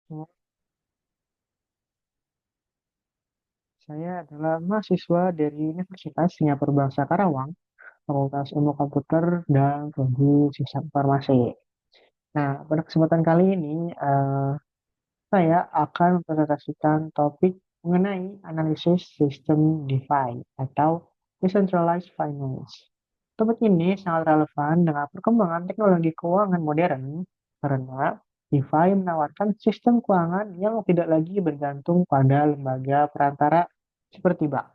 Oh, saya adalah mahasiswa dari Universitas Singapura Bangsa Karawang, Fakultas Ilmu Komputer dan Prodi Sistem Informasi. Nah, pada kesempatan kali ini, saya akan mempresentasikan topik mengenai analisis sistem DeFi atau Decentralized Finance. Topik ini sangat relevan dengan perkembangan teknologi keuangan modern karena DeFi menawarkan sistem keuangan yang tidak lagi bergantung pada lembaga perantara seperti bank,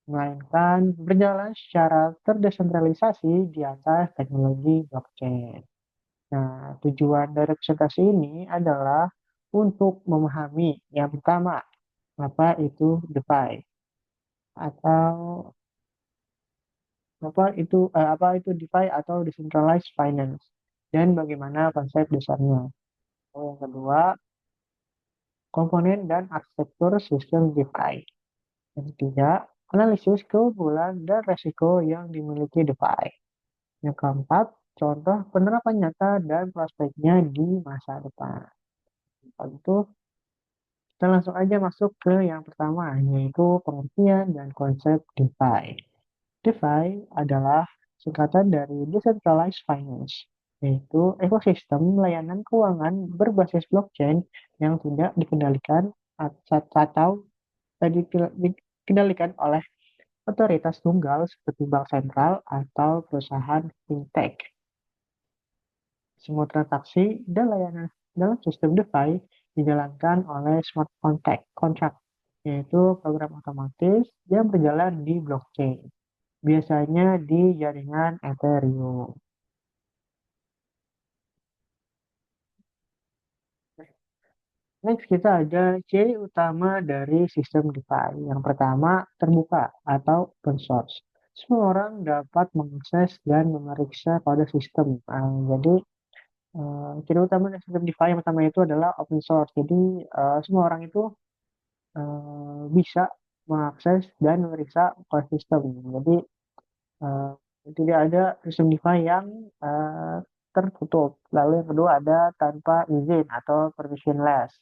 melainkan berjalan secara terdesentralisasi di atas teknologi blockchain. Nah, tujuan dari presentasi ini adalah untuk memahami yang pertama, apa itu DeFi atau apa itu DeFi atau Decentralized Finance dan bagaimana konsep dasarnya. Yang kedua, komponen dan arsitektur sistem DeFi. Yang ketiga, analisis keunggulan dan resiko yang dimiliki DeFi. Yang keempat, contoh penerapan nyata dan prospeknya di masa depan. Kalau itu, kita langsung aja masuk ke yang pertama, yaitu pengertian dan konsep DeFi. DeFi adalah singkatan dari Decentralized Finance, yaitu ekosistem layanan keuangan berbasis blockchain yang tidak dikendalikan atau dikendalikan oleh otoritas tunggal seperti bank sentral atau perusahaan fintech. Semua transaksi dan layanan dalam sistem DeFi dijalankan oleh smart contract, yaitu program otomatis yang berjalan di blockchain, biasanya di jaringan Ethereum. Next, kita ada ciri utama dari sistem DeFi. Yang pertama, terbuka atau open source. Semua orang dapat mengakses dan memeriksa kode sistem. Jadi, ciri utama dari sistem DeFi yang pertama itu adalah open source. Jadi, semua orang itu bisa mengakses dan memeriksa kode sistem. Jadi, eh, tidak ada sistem DeFi yang eh, tertutup. Lalu yang kedua ada tanpa izin atau permissionless.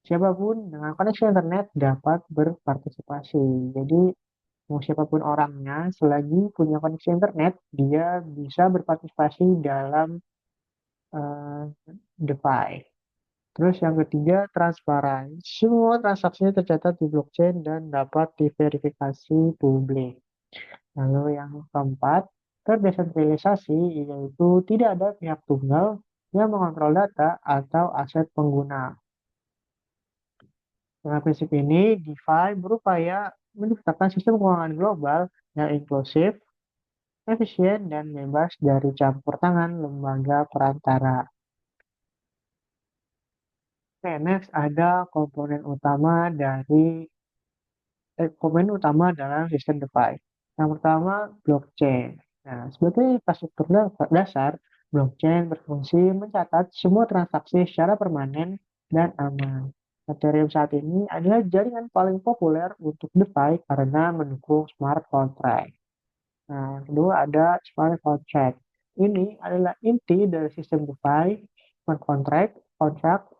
Siapapun dengan koneksi internet dapat berpartisipasi. Jadi, mau siapapun orangnya, selagi punya koneksi internet, dia bisa berpartisipasi dalam eh, DeFi. Terus yang ketiga, transparan. Semua transaksinya tercatat di blockchain dan dapat diverifikasi publik. Lalu yang keempat, terdesentralisasi, yaitu tidak ada pihak tunggal yang mengontrol data atau aset pengguna. Dengan prinsip ini, DeFi berupaya menciptakan sistem keuangan global yang inklusif, efisien, dan bebas dari campur tangan lembaga perantara. Oke, next ada komponen utama dalam sistem DeFi. Yang pertama, blockchain. Nah, sebagai infrastruktur dasar, blockchain berfungsi mencatat semua transaksi secara permanen dan aman. Ethereum saat ini adalah jaringan paling populer untuk DeFi karena mendukung smart contract. Nah, yang kedua ada smart contract. Ini adalah inti dari sistem DeFi. Smart contract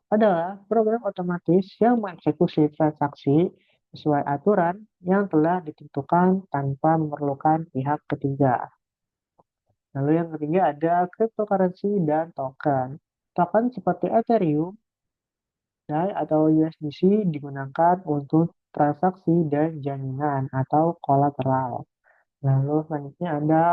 adalah program otomatis yang mengeksekusi transaksi sesuai aturan yang telah ditentukan tanpa memerlukan pihak ketiga. Lalu yang ketiga ada cryptocurrency dan token. Token seperti Ethereum, DAI atau USDC digunakan untuk transaksi dan jaminan atau kolateral. Lalu selanjutnya ada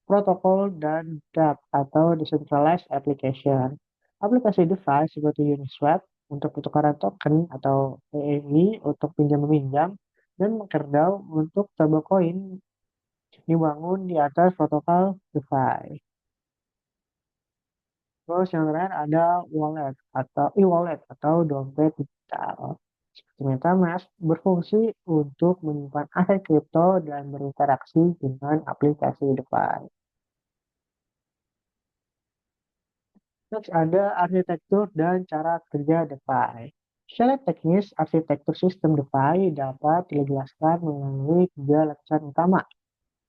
protokol dan DApp atau Decentralized Application. Aplikasi DeFi seperti Uniswap untuk pertukaran token atau EEV untuk pinjam meminjam dan MakerDAO untuk stablecoin dibangun di atas protokol DeFi. Terus yang terakhir ada wallet atau e-wallet atau dompet digital. Seperti MetaMask berfungsi untuk menyimpan aset kripto dan berinteraksi dengan aplikasi DeFi. Terus ada arsitektur dan cara kerja DeFi. Secara teknis, arsitektur sistem DeFi dapat dijelaskan melalui tiga lapisan utama.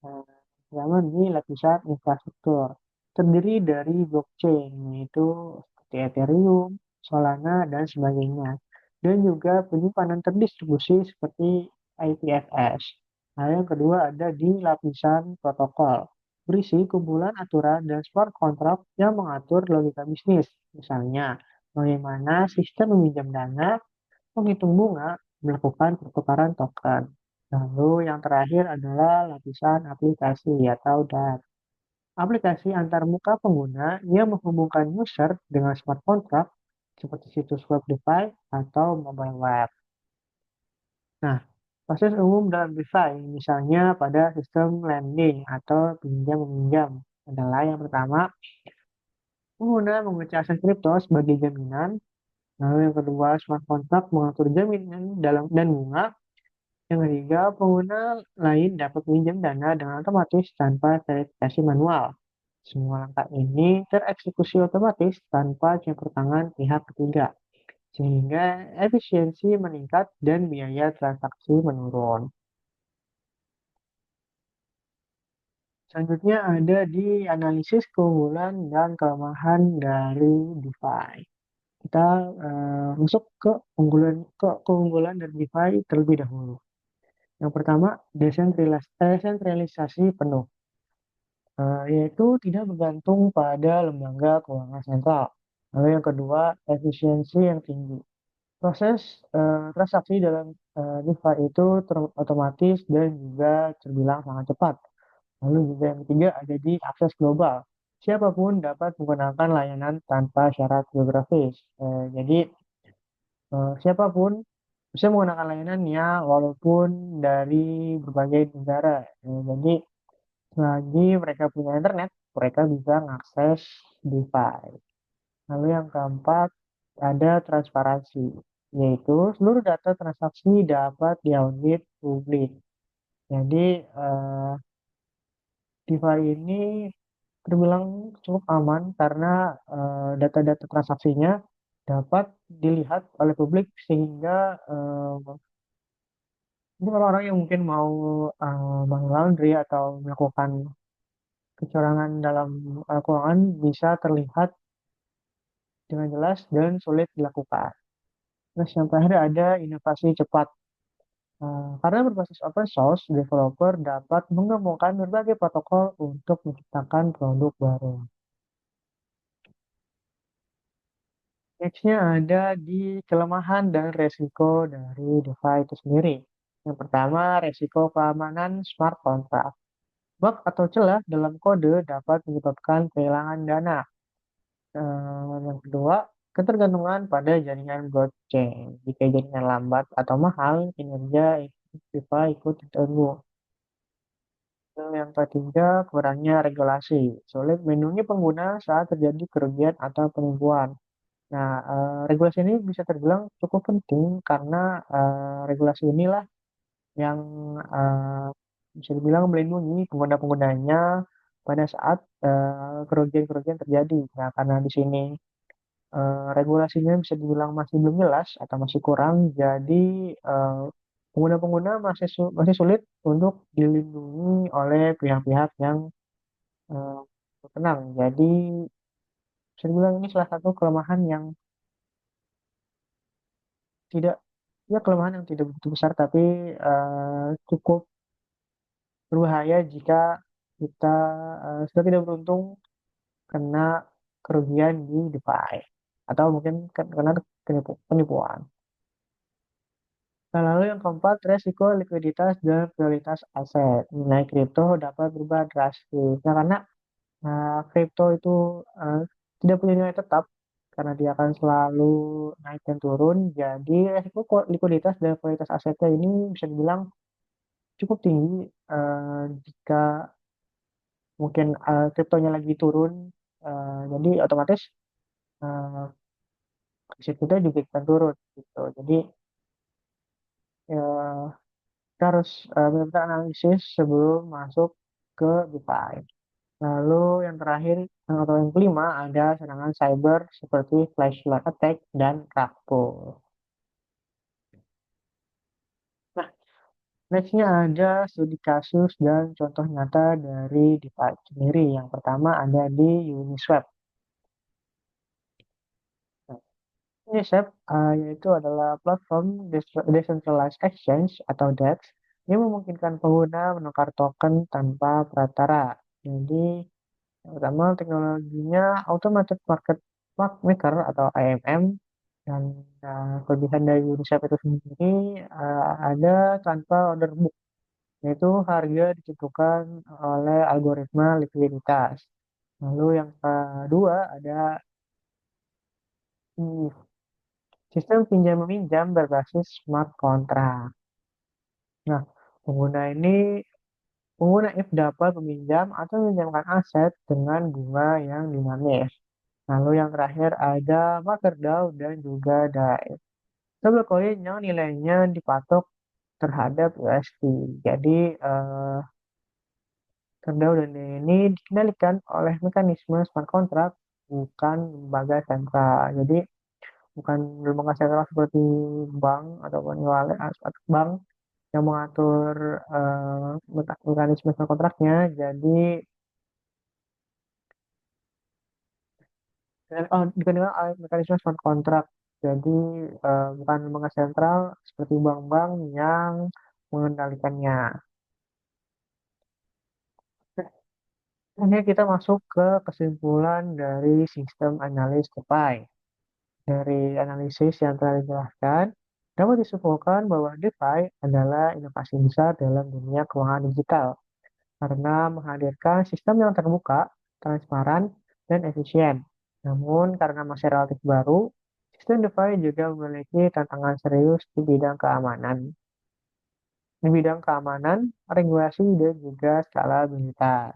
Nah, pertama ini lapisan infrastruktur, terdiri dari blockchain, yaitu seperti Ethereum. Solana, dan sebagainya. Dan juga penyimpanan terdistribusi seperti IPFS. Nah, yang kedua ada di lapisan protokol, berisi kumpulan aturan dan smart contract yang mengatur logika bisnis. Misalnya, bagaimana sistem meminjam dana, menghitung bunga, melakukan pertukaran token. Lalu yang terakhir adalah lapisan aplikasi atau DApp. Aplikasi antarmuka pengguna yang menghubungkan user dengan smart contract seperti situs web DeFi atau mobile web. Nah, proses umum dalam DeFi, misalnya pada sistem lending atau pinjam-meminjam, adalah yang pertama, pengguna mengucap aset kripto sebagai jaminan. Lalu yang kedua, smart contract mengatur jaminan dalam dan bunga. Yang ketiga, pengguna lain dapat meminjam dana dengan otomatis tanpa verifikasi manual. Semua langkah ini tereksekusi otomatis tanpa campur tangan pihak ketiga, sehingga efisiensi meningkat dan biaya transaksi menurun. Selanjutnya ada di analisis keunggulan dan kelemahan dari DeFi. Kita masuk ke keunggulan dari DeFi terlebih dahulu. Yang pertama, desentralisasi penuh, yaitu tidak bergantung pada lembaga keuangan sentral. Lalu yang kedua, efisiensi yang tinggi. Proses transaksi dalam DeFi itu otomatis dan juga terbilang sangat cepat. Lalu juga yang ketiga ada di akses global. Siapapun dapat menggunakan layanan tanpa syarat geografis. Jadi siapapun bisa menggunakan layanannya walaupun dari berbagai negara. Jadi selagi mereka punya internet, mereka bisa mengakses DeFi. Lalu yang keempat, ada transparansi, yaitu seluruh data transaksi dapat diaudit publik. Jadi, DeFi ini terbilang cukup aman karena data-data transaksinya dapat dilihat oleh publik sehingga mungkin orang-orang yang mungkin mau money laundry atau melakukan kecurangan dalam keuangan bisa terlihat dengan jelas dan sulit dilakukan. Terus yang terakhir ada inovasi cepat. Karena berbasis open source, developer dapat menggabungkan berbagai protokol untuk menciptakan produk baru. Next-nya ada di kelemahan dan resiko dari DeFi itu sendiri. Yang pertama, resiko keamanan smart contract. Bug atau celah dalam kode dapat menyebabkan kehilangan dana. Yang kedua, ketergantungan pada jaringan blockchain. Jika jaringan lambat atau mahal, kinerja DeFi ikut terganggu. Dan yang ketiga, kurangnya regulasi. Sulit melindungi pengguna saat terjadi kerugian atau penipuan. Nah, regulasi ini bisa terbilang cukup penting karena regulasi inilah yang eee, bisa dibilang melindungi pengguna-penggunanya pada saat kerugian-kerugian terjadi. Nah, karena di sini regulasinya bisa dibilang masih belum jelas atau masih kurang, jadi pengguna-pengguna masih sulit untuk dilindungi oleh pihak-pihak yang eee, berwenang. Jadi bisa dibilang ini salah satu kelemahan yang tidak ya kelemahan yang tidak begitu besar, tapi cukup berbahaya jika kita sudah tidak beruntung kena kerugian di DeFi atau mungkin kena penipuan. Nah, lalu yang keempat, resiko likuiditas dan prioritas aset. Nilai kripto dapat berubah drastis. Nah, karena kripto itu tidak punya nilai tetap karena dia akan selalu naik dan turun. Jadi resiko likuiditas dan kualitas asetnya ini bisa dibilang cukup tinggi jika mungkin kriptonya lagi turun. Jadi otomatis eee, aset kita juga ikutan turun gitu. Jadi ya kita harus benar-benar analisis sebelum masuk ke DeFi. Lalu yang terakhir atau yang kelima ada serangan cyber seperti flash flood attack dan rug pull. Nah, next-nya ada studi kasus dan contoh nyata dari DeFi sendiri. Yang pertama ada di Uniswap. Unisep, yaitu adalah platform Decentralized Exchange atau DEX yang memungkinkan pengguna menukar token tanpa perantara. Jadi, yang pertama teknologinya Automated Market Maker atau AMM dan kelebihan dari Unisep itu sendiri ada tanpa order book, yaitu harga ditentukan oleh algoritma likuiditas. Lalu yang kedua ada sistem pinjam meminjam berbasis smart contract. Nah, pengguna ini pengguna if dapat meminjam atau meminjamkan aset dengan bunga yang dinamis. Lalu yang terakhir ada MakerDAO dan juga DAI. Stablecoin yang nilainya dipatok terhadap USD. Jadi MakerDAO dan DAI ini dikendalikan oleh mekanisme smart contract, bukan lembaga sentral. Jadi bukan lembaga sentral seperti bank ataupun wallet atau bank yang mengatur mekanisme smart kontraknya. Jadi dikendalikan oleh mekanisme smart contract. Jadi bukan lembaga sentral seperti bank-bank yang mengendalikannya. Ini kita masuk ke kesimpulan dari sistem analis DeFi. Dari analisis yang telah dijelaskan, dapat disimpulkan bahwa DeFi adalah inovasi besar dalam dunia keuangan digital karena menghadirkan sistem yang terbuka, transparan, dan efisien. Namun, karena masih relatif baru, sistem DeFi juga memiliki tantangan serius di bidang keamanan, regulasi, dan juga skalabilitas.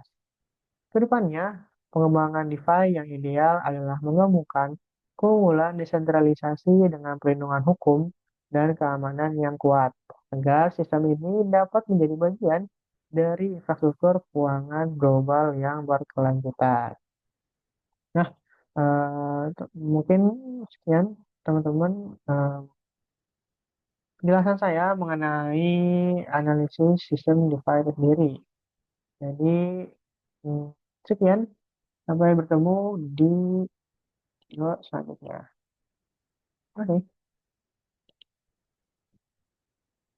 Kedepannya, pengembangan DeFi yang ideal adalah menggabungkan keunggulan desentralisasi dengan perlindungan hukum dan keamanan yang kuat, agar sistem ini dapat menjadi bagian dari infrastruktur keuangan global yang berkelanjutan. Nah, mungkin sekian teman-teman penjelasan saya mengenai analisis sistem DeFi itu sendiri. Jadi, hmm, sekian. Sampai bertemu di video selanjutnya. Oke.